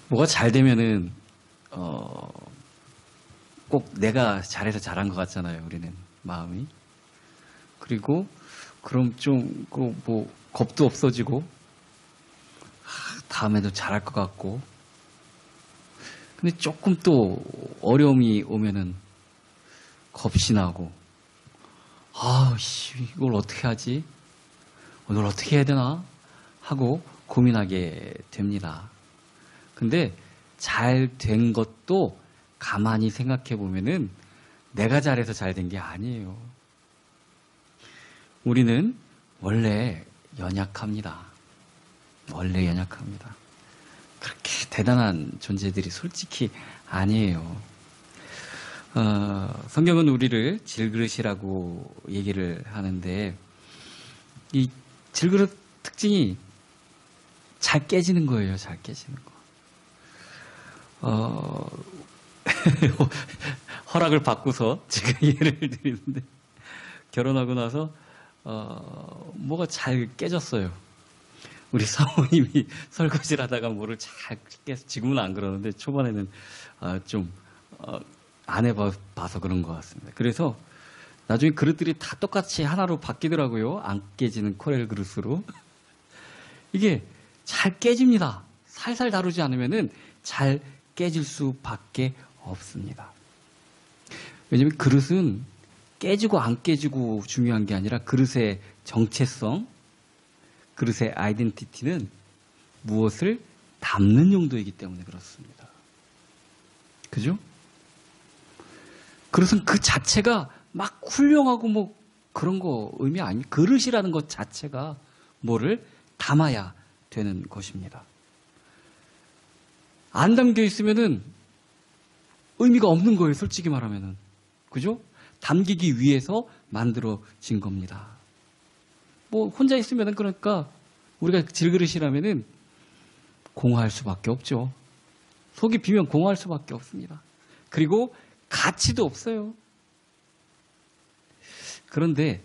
뭐가 잘 되면은 꼭 내가 잘해서 잘한 것 같잖아요. 우리는 마음이. 그리고 그럼 좀 뭐 겁도 없어지고 다음에도 잘할 것 같고. 근데 조금 또 어려움이 오면은 겁이 나고 이걸 어떻게 하지? 이걸 어떻게 해야 되나? 하고 고민하게 됩니다. 근데 잘 된 것도 가만히 생각해 보면은 내가 잘해서 잘 된 게 아니에요. 우리는 원래 연약합니다. 원래 연약합니다. 그렇게 대단한 존재들이 솔직히 아니에요. 성경은 우리를 질그릇이라고 얘기를 하는데 이 질그릇 특징이 잘 깨지는 거예요. 잘 깨지는 거. 허락을 받고서 제가 예를 드리는데 결혼하고 나서 뭐가 잘 깨졌어요. 우리 사모님이 설거지를 하다가 뭐를 잘 깨서 지금은 안 그러는데 초반에는 좀 안 해봐서 그런 것 같습니다. 그래서 나중에 그릇들이 다 똑같이 하나로 바뀌더라고요. 안 깨지는 코렐 그릇으로. 이게 잘 깨집니다. 살살 다루지 않으면은 잘 깨질 수밖에 없습니다. 왜냐하면 그릇은 깨지고 안 깨지고 중요한 게 아니라 그릇의 정체성, 그릇의 아이덴티티는 무엇을 담는 용도이기 때문에 그렇습니다. 그죠? 그릇은 그 자체가 막 훌륭하고 뭐 그런 거 의미 아니, 그릇이라는 것 자체가 뭐를 담아야 되는 것입니다. 안 담겨 있으면은 의미가 없는 거예요, 솔직히 말하면은. 그죠? 담기기 위해서 만들어진 겁니다. 뭐 혼자 있으면은 그러니까 우리가 질그릇이라면은 공허할 수밖에 없죠. 속이 비면 공허할 수밖에 없습니다. 그리고 가치도 없어요. 그런데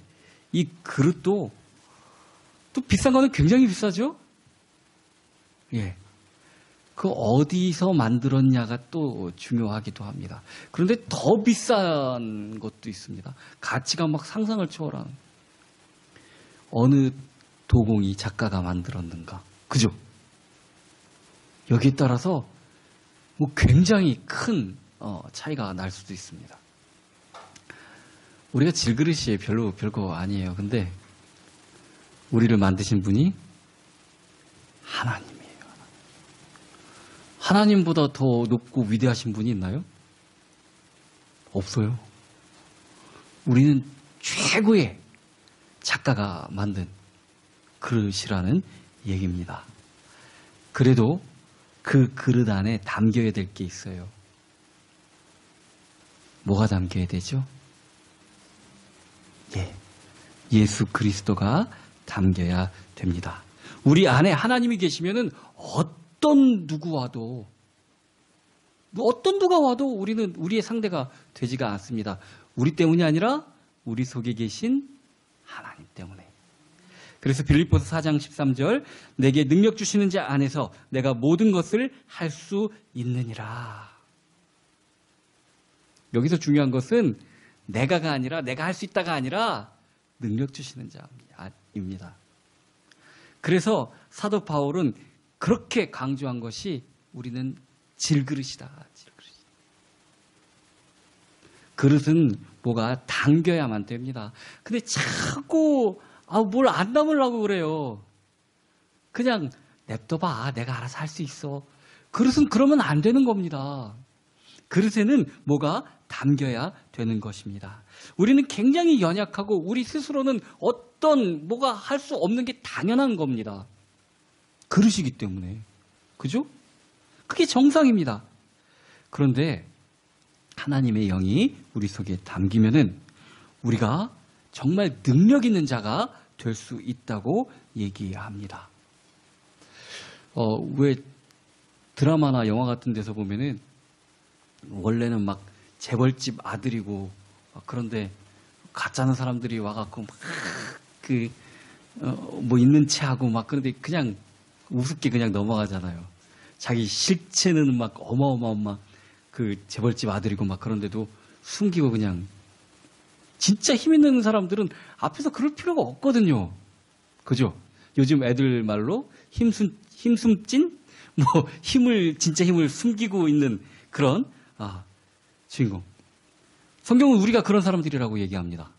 이 그릇도 또 비싼 거는 굉장히 비싸죠? 예. 그 어디서 만들었냐가 또 중요하기도 합니다. 그런데 더 비싼 것도 있습니다. 가치가 막 상상을 초월하는. 어느 도공이 작가가 만들었는가. 그죠? 여기에 따라서 뭐 굉장히 큰 차이가 날 수도 있습니다. 우리가 질그릇이 별거 아니에요. 근데 우리를 만드신 분이 하나님이에요. 하나님보다 더 높고 위대하신 분이 있나요? 없어요. 우리는 최고의 작가가 만든 그릇이라는 얘기입니다. 그래도 그 그릇 안에 담겨야 될 게 있어요. 뭐가 담겨야 되죠? 예수 그리스도가 담겨야 됩니다. 우리 안에 하나님이 계시면은 어떤 누가 와도 우리는 우리의 상대가 되지가 않습니다. 우리 때문이 아니라 우리 속에 계신 하나님 때문에. 그래서 빌립보서 4장 13절 내게 능력 주시는 자 안에서 내가 모든 것을 할 수 있느니라. 여기서 중요한 것은 내가가 아니라 내가 할 수 있다가 아니라 능력 주시는 자입니다. 그래서 사도 바울은 그렇게 강조한 것이 우리는 질그릇이다. 그릇은 뭐가 담겨야만 됩니다. 근데 자꾸 뭘 안 담으려고 그래요. 그냥 냅둬봐. 내가 알아서 할 수 있어. 그릇은 그러면 안 되는 겁니다. 그릇에는 뭐가 담겨야 되는 것입니다. 우리는 굉장히 연약하고 우리 스스로는 뭐가 할 수 없는 게 당연한 겁니다. 그릇이기 때문에. 그죠? 그게 정상입니다. 그런데 하나님의 영이 우리 속에 담기면은 우리가 정말 능력 있는 자가 될 수 있다고 얘기합니다. 왜 드라마나 영화 같은 데서 보면은 원래는 막 재벌집 아들이고 그런데 가짜는 사람들이 와갖고 뭐 있는 체하고 막 그런데 그냥 우습게 그냥 넘어가잖아요. 자기 실체는 막 어마어마한 막 그 재벌집 아들이고 막 그런데도 숨기고 그냥 진짜 힘 있는 사람들은 앞에서 그럴 필요가 없거든요. 그죠? 요즘 애들 말로 힘숨찐? 뭐 진짜 힘을 숨기고 있는 그런 주인공. 성경은 우리가 그런 사람들이라고 얘기합니다.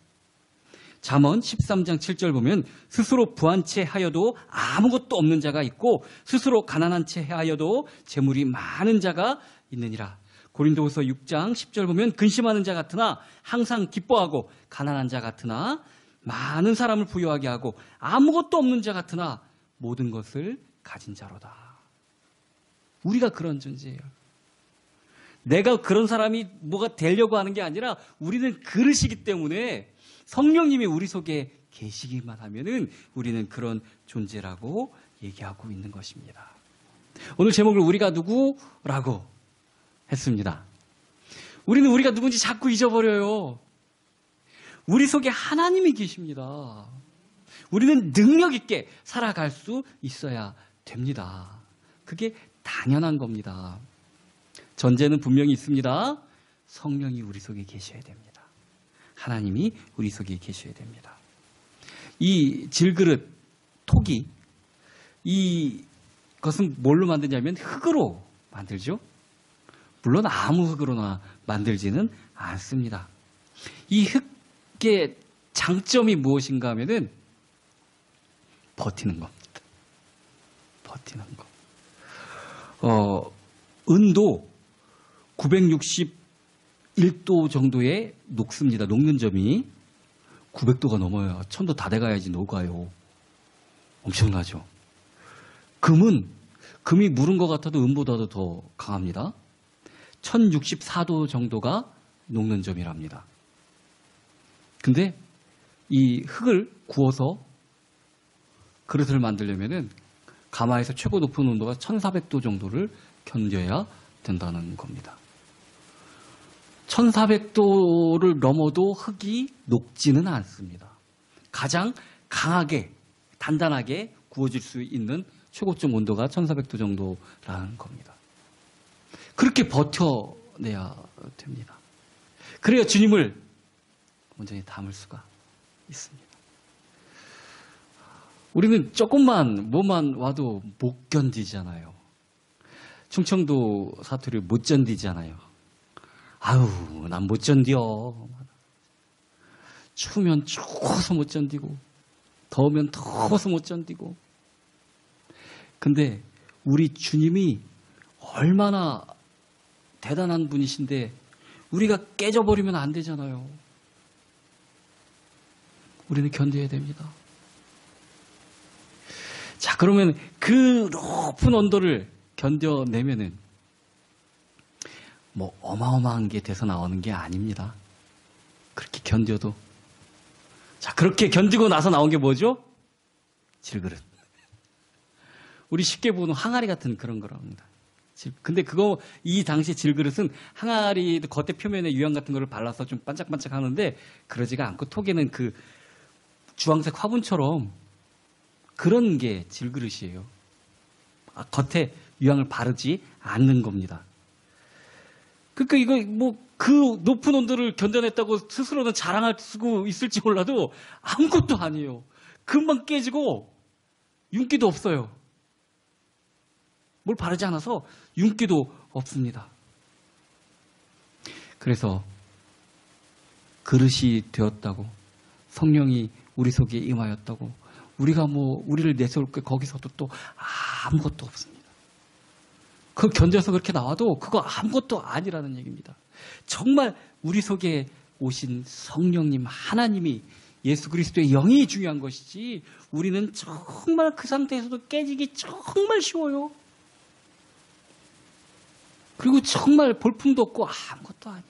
잠언 13장 7절 보면 스스로 부한 채 하여도 아무것도 없는 자가 있고 스스로 가난한 채 하여도 재물이 많은 자가 있느니라. 고린도후서 6장 10절 보면 근심하는 자 같으나 항상 기뻐하고 가난한 자 같으나 많은 사람을 부유하게 하고 아무것도 없는 자 같으나 모든 것을 가진 자로다. 우리가 그런 존재예요. 내가 그런 사람이 뭐가 되려고 하는 게 아니라 우리는 그릇이기 때문에 성령님이 우리 속에 계시기만 하면은 우리는 그런 존재라고 얘기하고 있는 것입니다. 오늘 제목을 우리가 누구라고 했습니다. 우리는 우리가 누군지 자꾸 잊어버려요. 우리 속에 하나님이 계십니다. 우리는 능력 있게 살아갈 수 있어야 됩니다. 그게 당연한 겁니다. 전제는 분명히 있습니다. 성령이 우리 속에 계셔야 됩니다. 하나님이 우리 속에 계셔야 됩니다. 이 질그릇, 토기, 이것은 뭘로 만드냐면 흙으로 만들죠. 물론 아무 흙으로나 만들지는 않습니다. 이 흙의 장점이 무엇인가 하면은 버티는 겁니다. 버티는 거. 은도 961도 정도에 녹습니다. 녹는 점이 900도가 넘어요. 1000도 다 돼가야지 녹아요. 엄청나죠. 금이 무른 것 같아도 은보다도 더 강합니다. 1064도 정도가 녹는 점이랍니다. 근데 이 흙을 구워서 그릇을 만들려면은 가마에서 최고 높은 온도가 1400도 정도를 견뎌야 된다는 겁니다. 1400도를 넘어도 흙이 녹지는 않습니다. 가장 강하게, 단단하게 구워질 수 있는 최고점 온도가 1400도 정도라는 겁니다. 그렇게 버텨내야 됩니다. 그래야 주님을 온전히 담을 수가 있습니다. 우리는 조금만 뭐만 와도 못 견디잖아요. 충청도 사투리 못 견디잖아요. 아유, 난 못 견뎌. 추우면 추워서 못 견디고 더우면 더워서 못 견디고. 근데 우리 주님이 얼마나 대단한 분이신데 우리가 깨져버리면 안 되잖아요. 우리는 견뎌야 됩니다. 자, 그러면 그 높은 온도를 견뎌내면은 뭐 어마어마한 게 돼서 나오는 게 아닙니다. 그렇게 견뎌도. 자, 그렇게 견디고 나서 나온 게 뭐죠? 질그릇. 우리 쉽게 보는 항아리 같은 그런 거랍니다. 근데 이 당시 질그릇은 항아리 겉에 표면에 유황 같은 거를 발라서 좀 반짝반짝 하는데 그러지가 않고 톡에는 그 주황색 화분처럼 그런 게 질그릇이에요. 겉에 유황을 바르지 않는 겁니다. 그러니까 이거 뭐 그 높은 온도를 견뎌냈다고 스스로는 자랑할 수 있을지 몰라도 아무것도 아니에요. 금방 깨지고 윤기도 없어요. 뭘 바르지 않아서 윤기도 없습니다. 그래서 그릇이 되었다고, 성령이 우리 속에 임하였다고, 우리가 우리를 내세울 게 거기서도 또 아무것도 없습니다. 그거 견뎌서 그렇게 나와도 그거 아무것도 아니라는 얘기입니다. 정말 우리 속에 오신 성령님, 하나님이, 예수 그리스도의 영이 중요한 것이지 우리는 정말 그 상태에서도 깨지기 정말 쉬워요. 그리고 정말 볼품도 없고 아무것도 아니에요.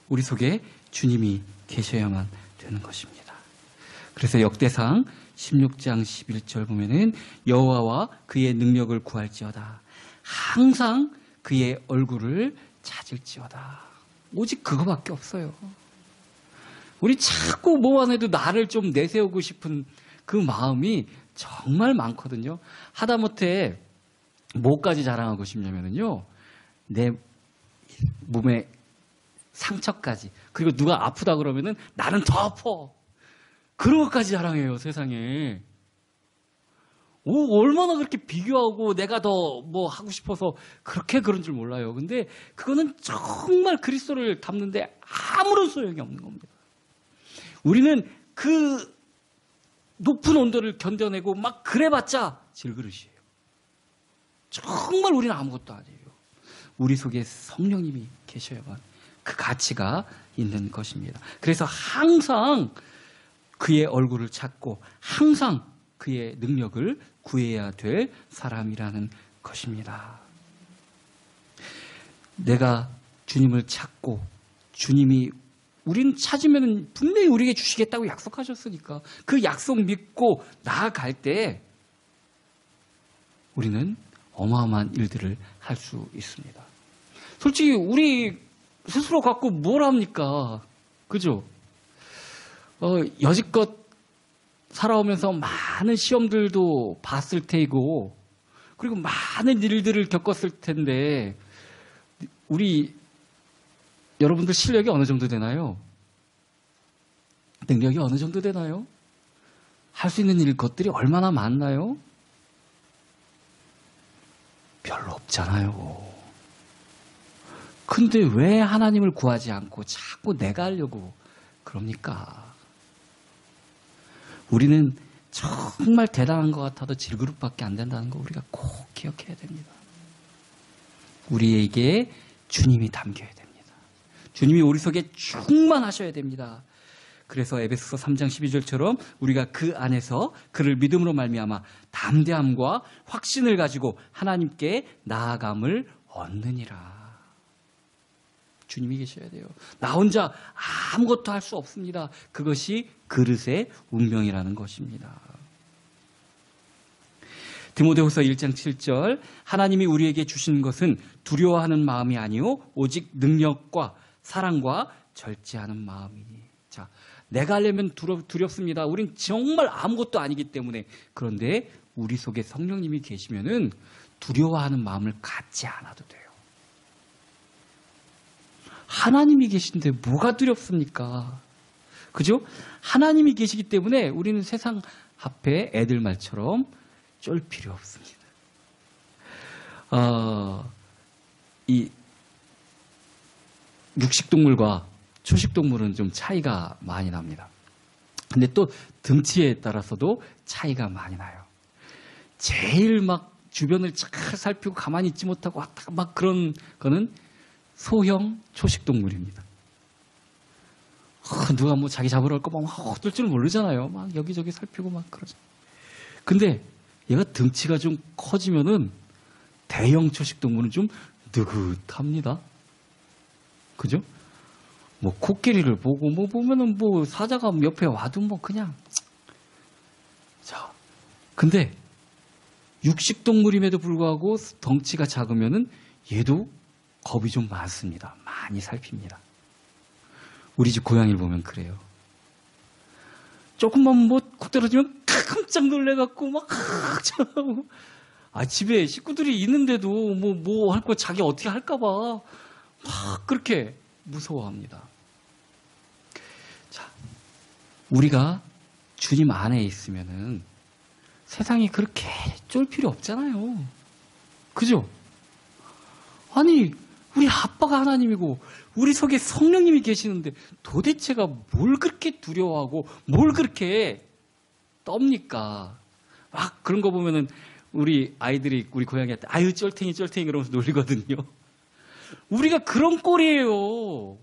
우리 속에 주님이 계셔야만 되는 것입니다. 그래서 역대상 16장 11절 보면은 여호와와 그의 능력을 구할지어다. 항상 그의 얼굴을 찾을지어다. 오직 그거밖에 없어요. 우리 자꾸 뭐만 해도 나를 좀 내세우고 싶은 그 마음이 정말 많거든요. 하다못해 뭐까지 자랑하고 싶냐면요. 내 몸에 상처까지. 그리고 누가 아프다 그러면은 나는 더 아파. 그런 것까지 자랑해요, 세상에. 얼마나 그렇게 비교하고 내가 더 뭐 하고 싶어서 그렇게 그런 줄 몰라요. 근데 그거는 정말 그리스도를 닮는데 아무런 소용이 없는 겁니다. 우리는 그 높은 온도를 견뎌내고 막 그래봤자 질그릇이에요. 정말 우리는 아무것도 아니에요. 우리 속에 성령님이 계셔야만 그 가치가 있는 것입니다. 그래서 항상 그의 얼굴을 찾고 항상 그의 능력을 구해야 될 사람이라는 것입니다. 내가 주님을 찾고 주님이 우리는 찾으면 분명히 우리에게 주시겠다고 약속하셨으니까 그 약속 믿고 나아갈 때 우리는 어마어마한 일들을 할 수 있습니다. 솔직히 우리 스스로 갖고 뭘 합니까? 그죠? 여지껏 살아오면서 많은 시험들도 봤을 테이고 그리고 많은 일들을 겪었을 텐데 우리 여러분들 실력이 어느 정도 되나요? 능력이 어느 정도 되나요? 할 수 있는 것들이 얼마나 많나요? 별로 없잖아요. 근데 왜 하나님을 구하지 않고 자꾸 내가 하려고 그럽니까? 우리는 정말 대단한 것 같아도 질그릇밖에 안 된다는 거 우리가 꼭 기억해야 됩니다. 우리에게 주님이 담겨야 됩니다. 주님이 우리 속에 충만하셔야 됩니다. 그래서 에베소서 3장 12절처럼 우리가 그 안에서 그를 믿음으로 말미암아 담대함과 확신을 가지고 하나님께 나아감을 얻느니라. 주님이 계셔야 돼요. 나 혼자 아무것도 할 수 없습니다. 그것이 그릇의 운명이라는 것입니다. 디모데후서 1장 7절 하나님이 우리에게 주신 것은 두려워하는 마음이 아니요 오직 능력과 사랑과 절제하는 마음이니. 자, 내가 하려면 두렵습니다. 우린 정말 아무것도 아니기 때문에. 그런데 우리 속에 성령님이 계시면은 두려워하는 마음을 갖지 않아도 돼요. 하나님이 계신데 뭐가 두렵습니까? 그죠? 하나님이 계시기 때문에 우리는 세상 앞에 애들 말처럼 쫄 필요 없습니다. 이 육식동물과 초식동물은 좀 차이가 많이 납니다. 근데 또 등치에 따라서도 차이가 많이 나요. 제일 막 주변을 잘 살피고 가만히 있지 못하고 왔다 막 그런 거는 소형 초식동물입니다. 누가 뭐 자기 잡으러 올 거 막 어떨 줄 모르잖아요. 막 여기저기 살피고 막 그러죠. 근데 얘가 등치가 좀 커지면은 대형 초식동물은 좀 느긋합니다. 그죠? 뭐 코끼리를 보고 뭐 보면은 뭐 사자가 옆에 와도 뭐 그냥. 자, 근데 육식동물임에도 불구하고 덩치가 작으면은 얘도 겁이 좀 많습니다. 많이 살핍니다. 우리 집 고양이를 보면 그래요. 조금만 뭐 콕 떨어지면 깜짝 놀래갖고 막 집에 식구들이 있는데도 뭐 할 거 자기 어떻게 할까봐 막 그렇게 무서워합니다. 자, 우리가 주님 안에 있으면은 세상이 그렇게 쫄 필요 없잖아요. 그죠? 아니, 우리 아빠가 하나님이고 우리 속에 성령님이 계시는데 도대체가 뭘 그렇게 두려워하고 뭘 그렇게 떱니까? 막 그런 거 보면은 우리 아이들이 우리 고양이한테 아유 쫄탱이 그러면서 놀리거든요. 우리가 그런 꼴이에요.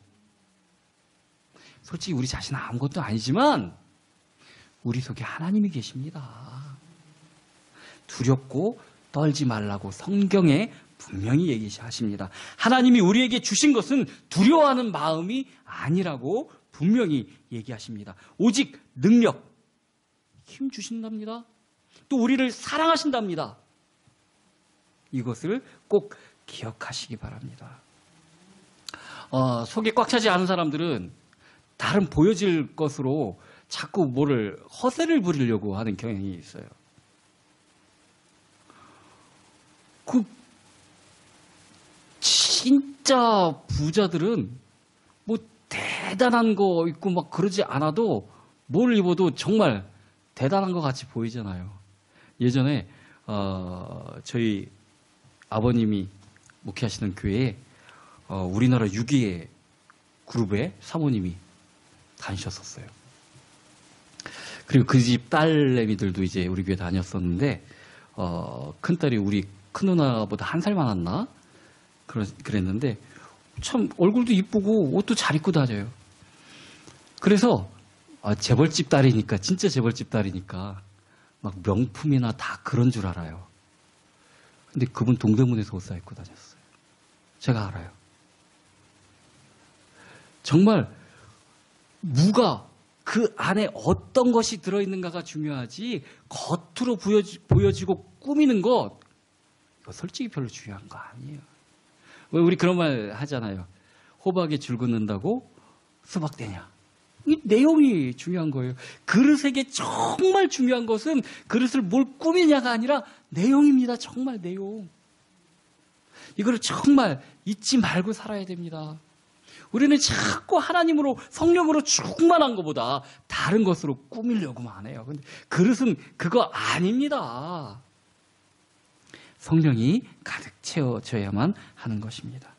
솔직히 우리 자신은 아무것도 아니지만 우리 속에 하나님이 계십니다. 두렵고 떨지 말라고 성경에 분명히 얘기하십니다. 하나님이 우리에게 주신 것은 두려워하는 마음이 아니라고 분명히 얘기하십니다. 오직 능력, 힘 주신답니다. 또 우리를 사랑하신답니다. 이것을 꼭 기억하시기 바랍니다. 속이 꽉 차지 않은 사람들은 다른 보여질 것으로 자꾸 허세를 부리려고 하는 경향이 있어요. 그 진짜 부자들은 뭐 대단한 거 입고 막 그러지 않아도 뭘 입어도 정말 대단한 것 같이 보이잖아요. 예전에 저희 아버님이 목회하시는 교회에 우리나라 6위의 그룹의 사모님이 다니셨었어요. 그리고 그 집 딸내미들도 이제 우리 교회 다녔었는데 큰딸이 우리 큰 누나보다 한 살 많았나? 그랬는데 참 얼굴도 이쁘고 옷도 잘 입고 다녀요. 그래서 재벌집 딸이니까, 진짜 재벌집 딸이니까 막 명품이나 다 그런 줄 알아요. 근데 그분 동대문에서 옷 사 입고 다녔어요. 제가 알아요. 정말 무가 그 안에 어떤 것이 들어있는가가 중요하지, 겉으로 보여지고 꾸미는 것, 이거 솔직히 별로 중요한 거 아니에요. 왜 우리 그런 말 하잖아요. 호박에 줄 긋는다고 수박 되냐. 이 내용이 중요한 거예요. 그릇에게 정말 중요한 것은 그릇을 뭘 꾸미냐가 아니라 내용입니다. 정말 내용. 이거를 정말 잊지 말고 살아야 됩니다. 우리는 자꾸 하나님으로, 성령으로 충만한 것보다 다른 것으로 꾸미려고만 해요. 근데 그릇은 그거 아닙니다. 성령이 가득 채워져야만 하는 것입니다.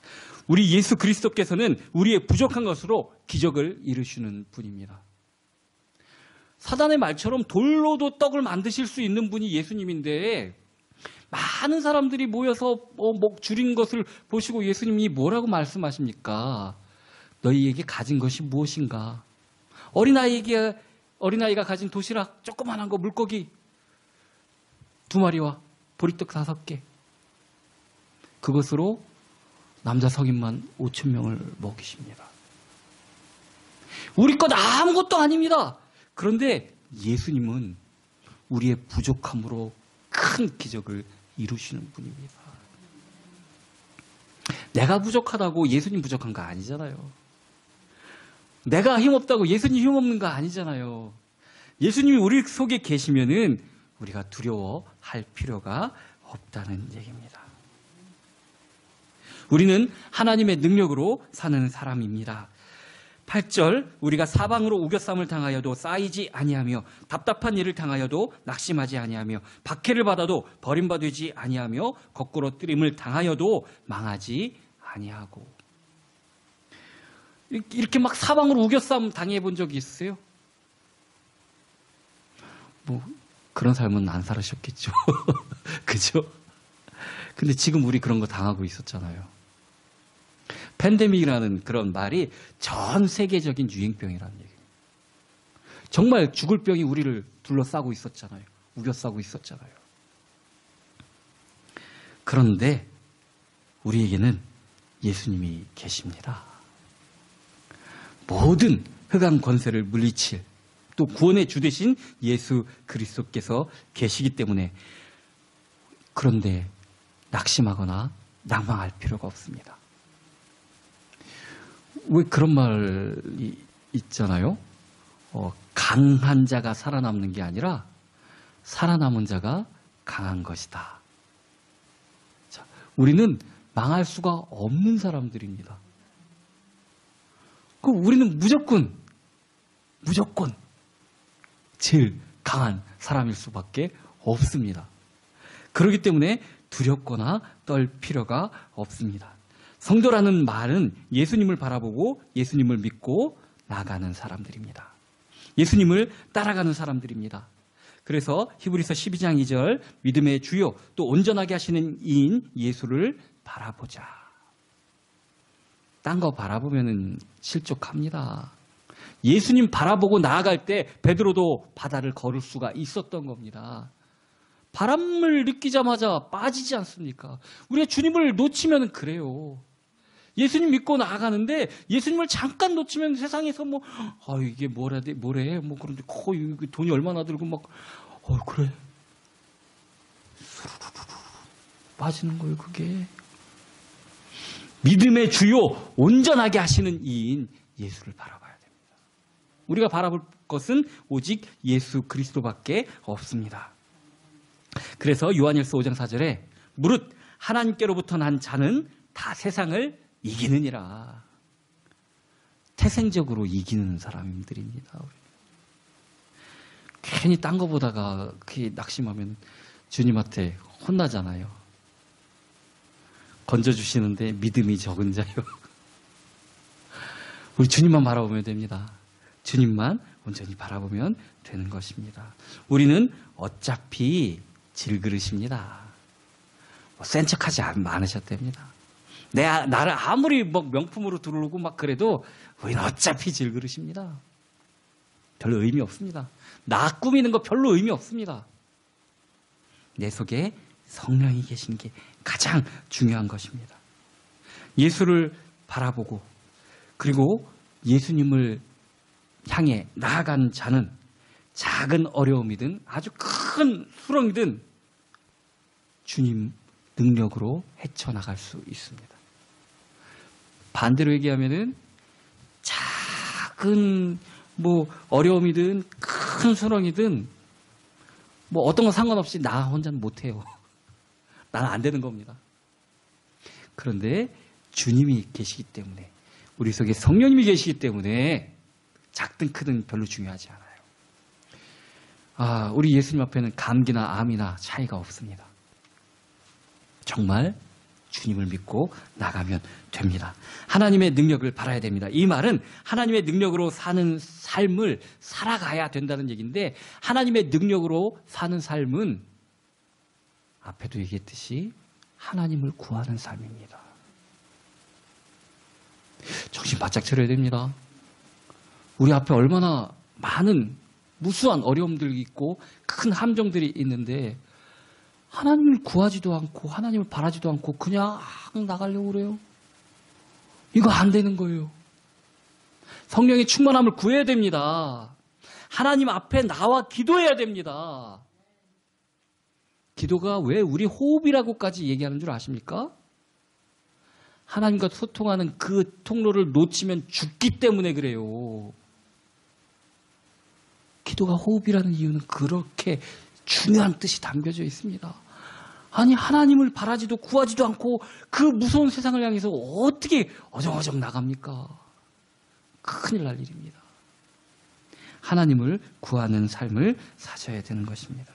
우리 예수 그리스도께서는 우리의 부족한 것으로 기적을 이루시는 분입니다. 사단의 말처럼 돌로도 떡을 만드실 수 있는 분이 예수님인데, 많은 사람들이 모여서 줄인 것을 보시고 예수님이 뭐라고 말씀하십니까? 너희에게 가진 것이 무엇인가? 어린아이가 가진 도시락 조그만한 거, 물고기 2마리와 보리떡 5개. 그것으로 남자 성인만 5,000명을 먹이십니다. 우리 것 아무것도 아닙니다. 그런데 예수님은 우리의 부족함으로 큰 기적을 이루시는 분입니다. 내가 부족하다고 예수님 부족한 거 아니잖아요. 내가 힘없다고 예수님 힘없는 거 아니잖아요. 예수님이 우리 속에 계시면은 우리가 두려워할 필요가 없다는 얘기입니다. 우리는 하나님의 능력으로 사는 사람입니다. 8절, 우리가 사방으로 우겨쌈을 당하여도 쌓이지 아니하며 답답한 일을 당하여도 낙심하지 아니하며 박해를 받아도 버림받지 아니하며 거꾸로 뜨림을 당하여도 망하지 아니하고. 이렇게 막 사방으로 우겨쌈 당해본 적이 있으세요? 뭐 그런 삶은 안 살으셨겠죠. 그죠? 근데 지금 우리 그런 거 당하고 있었잖아요. 팬데믹이라는 그런 말이 전 세계적인 유행병이라는 얘기예요. 정말 죽을 병이 우리를 둘러싸고 있었잖아요. 우겨싸고 있었잖아요. 그런데 우리에게는 예수님이 계십니다. 모든 흑암 권세를 물리칠, 또 구원의 주 되신 예수 그리스도께서 계시기 때문에, 그런데 낙심하거나 낭망할 필요가 없습니다. 왜 그런 말이 있잖아요. 강한 자가 살아남는 게 아니라 살아남은 자가 강한 것이다. 자, 우리는 망할 수가 없는 사람들입니다. 우리는 무조건 제일 강한 사람일 수밖에 없습니다. 그렇기 때문에 두렵거나 떨 필요가 없습니다. 성도라는 말은 예수님을 바라보고 예수님을 믿고 나가는 사람들입니다. 예수님을 따라가는 사람들입니다. 그래서 히브리서 12장 2절, 믿음의 주요 또 온전하게 하시는 이인 예수를 바라보자. 딴 거 바라보면 실족합니다. 예수님 바라보고 나아갈 때 베드로도 바다를 걸을 수가 있었던 겁니다. 바람을 느끼자마자 빠지지 않습니까? 우리가 주님을 놓치면 그래요. 예수님 믿고 나아가는데 예수님을 잠깐 놓치면 세상에서 이게 뭐래, 그런데 돈이 얼마나 들고 그래. 빠지는 거예요, 그게. 믿음의 주요, 온전하게 하시는 이인 예수를 바라봐야 됩니다. 우리가 바라볼 것은 오직 예수 그리스도밖에 없습니다. 그래서 요한일서 5장 4절에 무릇 하나님께로부터 난 자는 다 세상을 이기느니라. 태생적으로 이기는 사람들입니다. 괜히 딴 거 보다가 그게 낙심하면 주님한테 혼나잖아요. 건져주시는데 믿음이 적은 자요. 우리 주님만 바라보면 됩니다. 주님만 온전히 바라보면 되는 것입니다. 우리는 어차피 질그릇입니다. 센 척하지 않으셔도 됩니다. 나를 아무리 명품으로 두르고 막 그래도 우리는 어차피 질그릇입니다. 별로 의미 없습니다. 나 꾸미는 거 별로 의미 없습니다. 내 속에 성령이 계신 게 가장 중요한 것입니다. 예수를 바라보고 그리고 예수님을 향해 나아간 자는 작은 어려움이든 아주 큰 수렁이든 주님 능력으로 헤쳐나갈 수 있습니다. 반대로 얘기하면은 작은 어려움이든 큰 수렁이든 어떤 건 상관없이 나 혼자는 못해요. 나는 안 되는 겁니다. 그런데 주님이 계시기 때문에 우리 속에 성령님이 계시기 때문에 작든 크든 별로 중요하지 않아요. 우리 예수님 앞에는 감기나 암이나 차이가 없습니다. 정말 주님을 믿고 나가면 됩니다. 하나님의 능력을 바라야 됩니다. 이 말은 하나님의 능력으로 사는 삶을 살아가야 된다는 얘기인데 하나님의 능력으로 사는 삶은 앞에도 얘기했듯이 하나님을 구하는 삶입니다. 정신 바짝 차려야 됩니다. 우리 앞에 얼마나 많은 무수한 어려움들이 있고 큰 함정들이 있는데 하나님을 구하지도 않고 하나님을 바라지도 않고 그냥 나가려고 그래요. 이거 안 되는 거예요. 성령의 충만함을 구해야 됩니다. 하나님 앞에 나와 기도해야 됩니다. 기도가 왜 우리 호흡이라고까지 얘기하는 줄 아십니까? 하나님과 소통하는 그 통로를 놓치면 죽기 때문에 그래요. 기도가 호흡이라는 이유는 그렇게 중요한 뜻이 담겨져 있습니다. 아니 하나님을 바라지도 구하지도 않고 그 무서운 세상을 향해서 어떻게 어정어정 나갑니까? 큰일 날 일입니다. 하나님을 구하는 삶을 사셔야 되는 것입니다.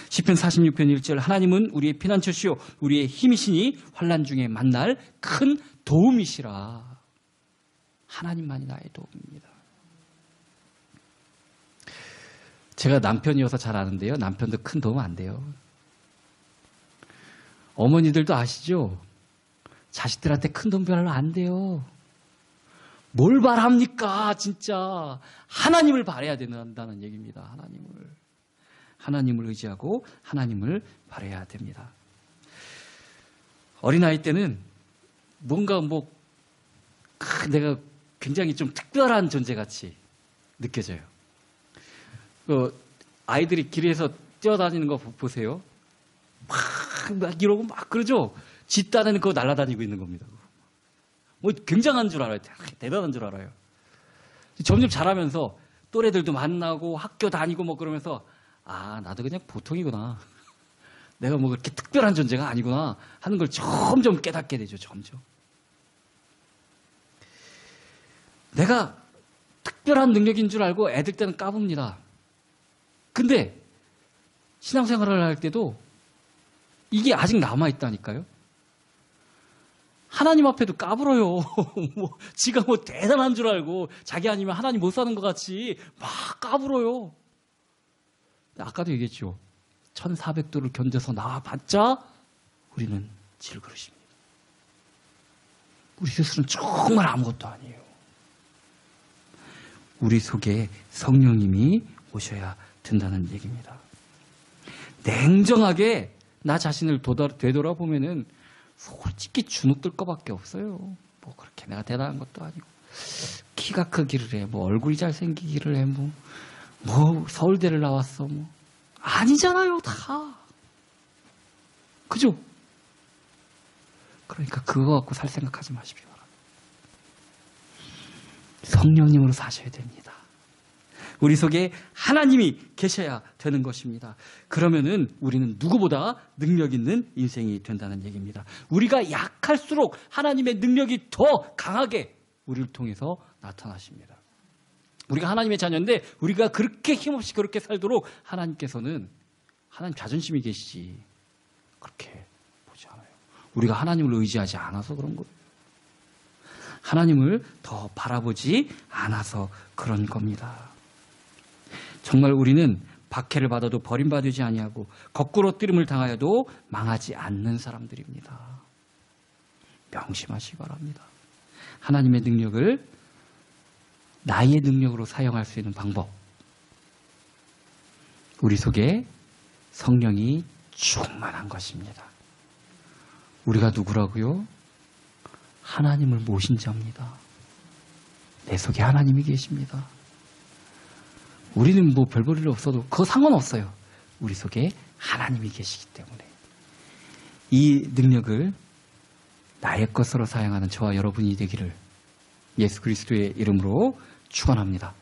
시편 46편 1절 하나님은 우리의 피난처시요 우리의 힘이시니 환난 중에 만날 큰 도움이시라. 하나님만이 나의 도움입니다. 제가 남편이어서 잘 아는데요. 남편도 큰 도움 안 돼요. 어머니들도 아시죠? 자식들한테 큰 도움 별로 안 돼요. 뭘 바랍니까? 진짜 하나님을 바라야 된다는 얘기입니다. 하나님을 의지하고 하나님을 바라야 됩니다. 어린아이 때는 뭔가 내가 굉장히 좀 특별한 존재같이 느껴져요. 아이들이 길에서 뛰어다니는 거 보세요. 막 이러고 막 그러죠. 지 딴에는 그거 날아다니고 있는 겁니다. 굉장한 줄 알아요. 대단한 줄 알아요. 점점 자라면서 또래들도 만나고 학교 다니고 그러면서 나도 그냥 보통이구나. 내가 그렇게 특별한 존재가 아니구나 하는 걸 점점 깨닫게 되죠. 점점. 내가 특별한 능력인 줄 알고 애들 때는 까붑니다. 근데 신앙생활을 할 때도 이게 아직 남아있다니까요. 하나님 앞에도 까불어요. 지가 대단한 줄 알고 자기 아니면 하나님 못 사는 것 같이 막 까불어요. 아까도 얘기했죠. 1400도를 견뎌서 나와봤자 우리는 질그릇입니다. 우리 스스로는 정말 아무것도 아니에요. 우리 속에 성령님이 오셔야 된다는 얘기입니다. 냉정하게 나 자신을 되돌아보면은 솔직히 주눅들 거밖에 없어요. 그렇게 내가 대단한 것도 아니고 키가 크기를 해, 얼굴이 잘생기기를 해, 서울대를 나왔어, 아니잖아요, 다. 그죠? 그러니까 그거 갖고 살 생각하지 마십시오. 성령님으로 사셔야 됩니다. 우리 속에 하나님이 계셔야 되는 것입니다. 그러면은 우리는 누구보다 능력 있는 인생이 된다는 얘기입니다. 우리가 약할수록 하나님의 능력이 더 강하게 우리를 통해서 나타나십니다. 우리가 하나님의 자녀인데 우리가 그렇게 힘없이 그렇게 살도록 하나님께서는 하나님 자존심이 계시지 그렇게 보지 않아요. 우리가 하나님을 의지하지 않아서 그런 거예요. 하나님을 더 바라보지 않아서 그런 겁니다. 정말 우리는 박해를 받아도 버림받지 아니하고 거꾸로 뜨림을 당하여도 망하지 않는 사람들입니다. 명심하시기 바랍니다. 하나님의 능력을 나의 능력으로 사용할 수 있는 방법. 우리 속에 성령이 충만한 것입니다. 우리가 누구라고요? 하나님을 모신 자입니다. 내 속에 하나님이 계십니다. 우리는 뭐 별 볼 일 없어도 그거 상관없어요. 우리 속에 하나님이 계시기 때문에. 이 능력을 나의 것으로 사용하는 저와 여러분이 되기를 예수 그리스도의 이름으로 축원합니다.